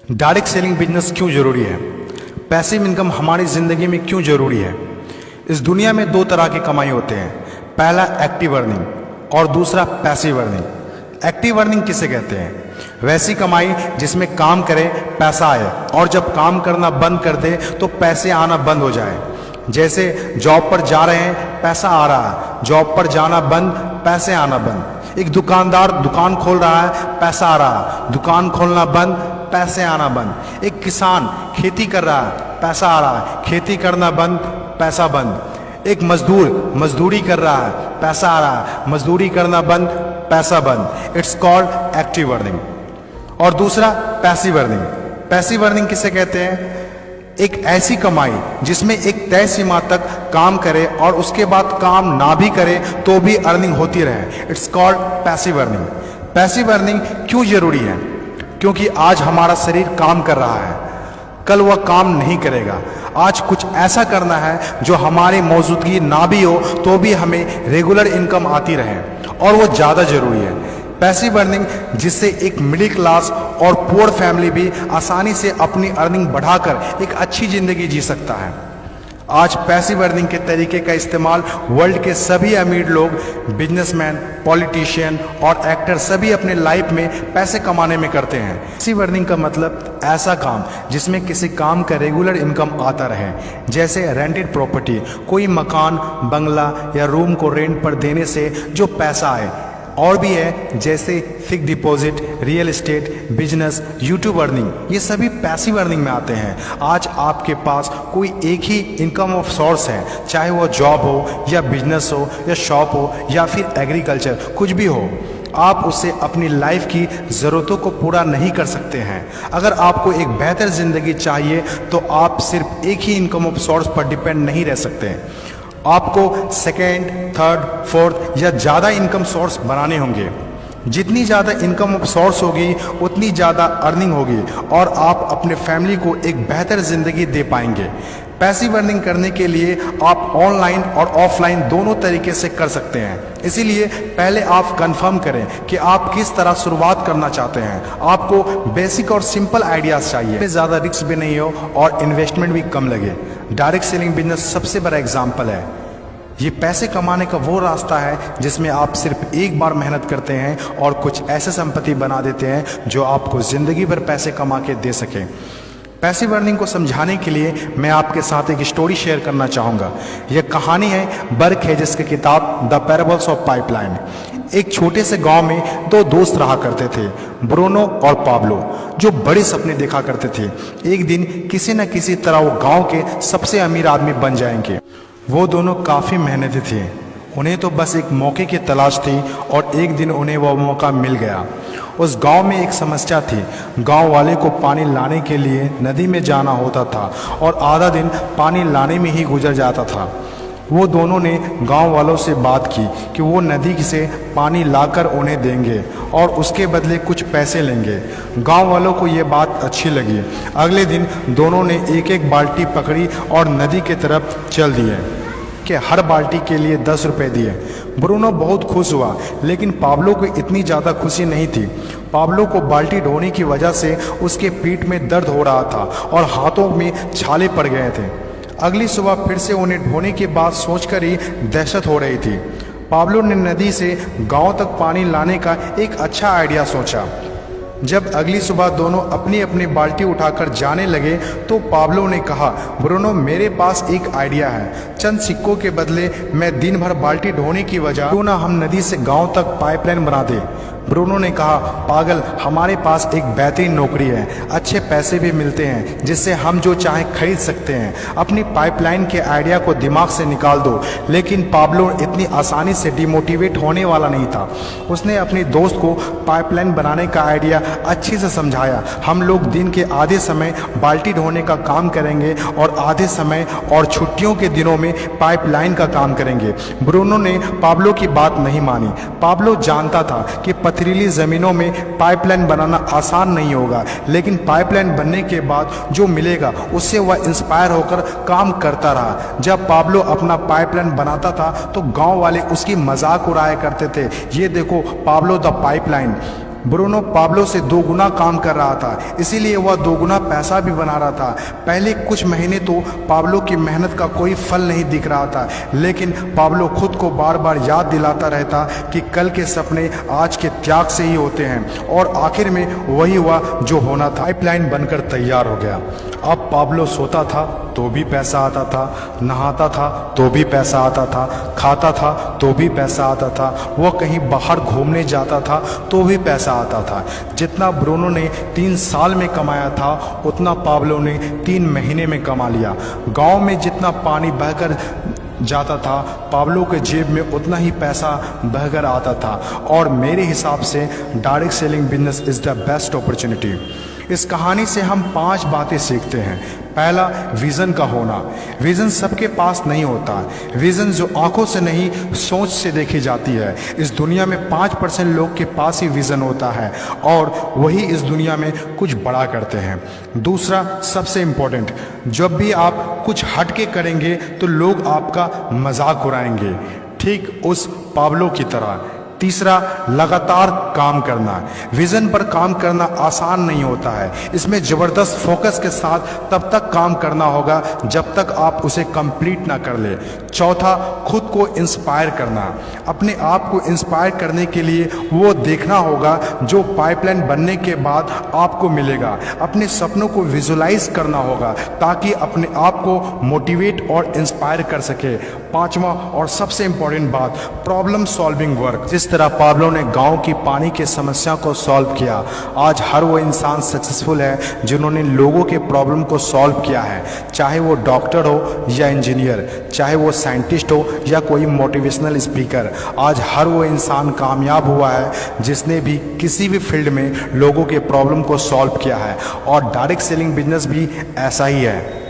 Direct selling business क्यों ज़रूरी है? पैसिव इनकम हमारी ज़िंदगी में क्यों ज़रूरी है? इस दुनिया में दो तरह की कमाई होते हैं, पहला एक्टिव अर्निंग और दूसरा पैसिव अर्निंग। एक्टिव अर्निंग किसे कहते हैं? वैसी कमाई जिसमें काम करें पैसा आए और जब काम करना बंद कर दे तो पैसे आना बंद हो जाए। जैसे जॉब पर जा रहे हैं पैसा आ रहा है, जॉब पर जाना बंद पैसे आना बंद। एक दुकानदार दुकान खोल रहा है पैसा आ रहा है, दुकान खोलना बंद पैसे आना बंद। एक किसान खेती कर रहा है पैसा आ रहा है, खेती करना बंद पैसा बंद। एक मजदूर मजदूरी कर रहा है पैसा आ रहा है, मजदूरी करना बंद पैसा बंद। It's called active earning. और दूसरा पैसिव अर्निंग। पैसिव अर्निंग किसे कहते हैं? एक ऐसी कमाई जिसमें एक तय सीमा तक काम करे और उसके बाद काम ना भी करे तो भी अर्निंग होती रहे। It's called passive earning. Passive earning क्यों जरूरी है? क्योंकि आज हमारा शरीर काम कर रहा है, कल वह काम नहीं करेगा। आज कुछ ऐसा करना है जो हमारी मौजूदगी ना भी हो तो भी हमें रेगुलर इनकम आती रहे, और वो ज़्यादा जरूरी है। पैसिव अर्निंग जिससे एक मिडिल क्लास और पुअर फैमिली भी आसानी से अपनी अर्निंग बढ़ाकर एक अच्छी ज़िंदगी जी सकता है। आज पैसिव अर्निंग के तरीके का इस्तेमाल वर्ल्ड के सभी अमीर लोग, बिजनेसमैन, पॉलिटिशियन और एक्टर सभी अपने लाइफ में पैसे कमाने में करते हैं। पैसिव अर्निंग का मतलब ऐसा काम जिसमें किसी काम का रेगुलर इनकम आता रहे, जैसे रेंटेड प्रॉपर्टी, कोई मकान, बंगला या रूम को रेंट पर देने से जो पैसा आए। और भी है जैसे fix deposit, real estate, business, YouTube earning, ये सभी पैसिव अर्निंग में आते हैं। आज आपके पास कोई एक ही इनकम ऑफ सोर्स है, चाहे वो जॉब हो या बिजनेस हो या शॉप हो या फिर एग्रीकल्चर, कुछ भी हो। आप उससे अपनी लाइफ की ज़रूरतों को पूरा नहीं कर सकते हैं। अगर आपको एक बेहतर ज़िंदगी चाहिए तो आप सिर्फ एक ही इनकम ऑफ सोर्स पर डिपेंड नहीं रह सकते। आपको सेकेंड, थर्ड, फोर्थ या ज़्यादा इनकम सोर्स बनाने होंगे। जितनी ज़्यादा इनकम ऑफ सोर्स होगी उतनी ज़्यादा अर्निंग होगी और आप अपने फैमिली को एक बेहतर ज़िंदगी दे पाएंगे। पैसिव अर्निंग करने के लिए आप ऑनलाइन और ऑफलाइन दोनों तरीके से कर सकते हैं। इसीलिए पहले आप कंफर्म करें कि आप किस तरह शुरुआत करना चाहते हैं। आपको बेसिक और सिंपल आइडियाज़ चाहिए, ज़्यादा रिस्क भी नहीं हो और इन्वेस्टमेंट भी कम लगे। डायरेक्ट सेलिंग बिजनेस सबसे बड़ा एग्जाम्पल है। ये पैसे कमाने का वो रास्ता है जिसमें आप सिर्फ एक बार मेहनत करते हैं और कुछ ऐसे संपत्ति बना देते हैं जो आपको ज़िंदगी भर पैसे कमा के दे सके। पैसिव अर्निंग को समझाने के लिए मैं आपके साथ एक स्टोरी शेयर करना चाहूँगा। यह कहानी है बर्क हेजेस की किताब द पैराबल्स ऑफ पाइपलाइन। एक छोटे से गांव में दो दोस्त रहा करते थे, ब्रूनो और पाब्लो, जो बड़े सपने देखा करते थे। एक दिन किसी न किसी तरह वो गांव के सबसे अमीर आदमी बन जाएंगे। वो दोनों काफ़ी मेहनती थे, उन्हें तो बस एक मौके की तलाश थी और एक दिन उन्हें वह मौका मिल गया। उस गांव में एक समस्या थी। गांव वाले को पानी लाने के लिए नदी में जाना होता था और आधा दिन पानी लाने में ही गुजर जाता था। वो दोनों ने गांव वालों से बात की कि वो नदी से पानी लाकर उन्हें देंगे और उसके बदले कुछ पैसे लेंगे। गांव वालों को ये बात अच्छी लगी। अगले दिन दोनों ने एक एक बाल्टी पकड़ी और नदी की तरफ चल दिए कि हर बाल्टी के लिए 10 रुपये दिए। ब्रूनो बहुत खुश हुआ, लेकिन पाब्लो को इतनी ज़्यादा खुशी नहीं थी। पाब्लो को बाल्टी ढोने की वजह से उसके पीठ में दर्द हो रहा था और हाथों में छाले पड़ गए थे। अगली सुबह फिर से उन्हें ढोने के बाद सोचकर ही दहशत हो रही थी। पाब्लो ने नदी से गांव तक पानी लाने का एक अच्छा आइडिया सोचा। जब अगली सुबह दोनों अपनी अपनी बाल्टी उठाकर जाने लगे तो पाब्लो ने कहा, ब्रूनो मेरे पास एक आइडिया है। चंद सिक्कों के बदले मैं दिन भर बाल्टी ढोने की वजह क्यों ना हम नदी से गांव तक पाइपलाइन बना दें। ब्रूनो ने कहा, पागल, हमारे पास एक बेहतरीन नौकरी है, अच्छे पैसे भी मिलते हैं जिससे हम जो चाहें खरीद सकते हैं। अपनी पाइपलाइन के आइडिया को दिमाग से निकाल दो। लेकिन पाब्लो इतनी आसानी से डिमोटिवेट होने वाला नहीं था। उसने अपने दोस्त को पाइपलाइन बनाने का आइडिया अच्छे से समझाया। हम लोग दिन के आधे समय बाल्टी ढोने का काम करेंगे और आधे समय और छुट्टियों के दिनों में पाइपलाइन का काम करेंगे। ब्रूनो ने पाब्लो की बात नहीं मानी। पाब्लो जानता था कि पथरीली ज़मीनों में पाइपलाइन बनाना आसान नहीं होगा, लेकिन पाइपलाइन बनने के बाद जो मिलेगा उससे वह इंस्पायर होकर काम करता रहा। जब पाब्लो अपना पाइपलाइन बनाता था तो गांव वाले उसकी मजाक उड़ाया करते थे, ये देखो Pablo the pipeline. Bruno Pablo से 2 गुना काम कर रहा था, इसीलिए वह 2 गुना पैसा भी बना रहा था। पहले कुछ महीने तो पाब्लो की मेहनत का कोई फल नहीं दिख रहा था, लेकिन पाब्लो खुद को बार बार याद दिलाता रहता कि कल के सपने आज के त्याग से ही होते हैं, और आखिर में वही हुआ जो होना था। पाइपलाइन बनकर तैयार हो गया। अब पाब्लो सोता था तो भी पैसा आता था, नहाता था तो भी पैसा आता था, खाता था तो भी पैसा आता था, वह कहीं बाहर घूमने जाता था तो भी पैसा आता था। जितना ब्रूनो ने 3 साल में कमाया था उतना पाब्लो ने 3 महीने में कमा लिया। गांव में जितना पानी बहकर जाता था, पाब्लो के जेब में उतना ही पैसा बहकर आता था। और मेरे हिसाब से direct selling business is the best opportunity. इस कहानी से हम 5 बातें सीखते हैं। पहला, विज़न का होना। विज़न सबके पास नहीं होता। विज़न जो आंखों से नहीं सोच से देखी जाती है। इस दुनिया में 5% लोग के पास ही विज़न होता है और वही इस दुनिया में कुछ बड़ा करते हैं। दूसरा, सबसे इम्पोर्टेंट, जब भी आप कुछ हट के करेंगे तो लोग आपका मजाक उड़ाएंगे, ठीक उस पाब्लो की तरह। तीसरा, लगातार काम करना। विजन पर काम करना आसान नहीं होता है। इसमें ज़बरदस्त फोकस के साथ तब तक काम करना होगा जब तक आप उसे कंप्लीट ना कर ले। चौथा, खुद को इंस्पायर करना। अपने आप को इंस्पायर करने के लिए वो देखना होगा जो पाइपलाइन बनने के बाद आपको मिलेगा। अपने सपनों को विजुलाइज करना होगा ताकि अपने आप को मोटिवेट और इंस्पायर कर सके। पांचवा और सबसे इंपॉर्टेंट बात, प्रॉब्लम सॉल्विंग वर्क। जिस तरह पाब्लो ने गांव की पानी की समस्या को सॉल्व किया, आज हर वो इंसान सक्सेसफुल है जिन्होंने लोगों के प्रॉब्लम को सॉल्व किया है। चाहे वो डॉक्टर हो या इंजीनियर, चाहे वो साइंटिस्ट हो या कोई मोटिवेशनल स्पीकर, आज हर वो इंसान कामयाब हुआ है जिसने भी किसी भी फील्ड में लोगों के प्रॉब्लम को सॉल्व किया है। और डायरेक्ट सेलिंग बिजनेस भी ऐसा ही है।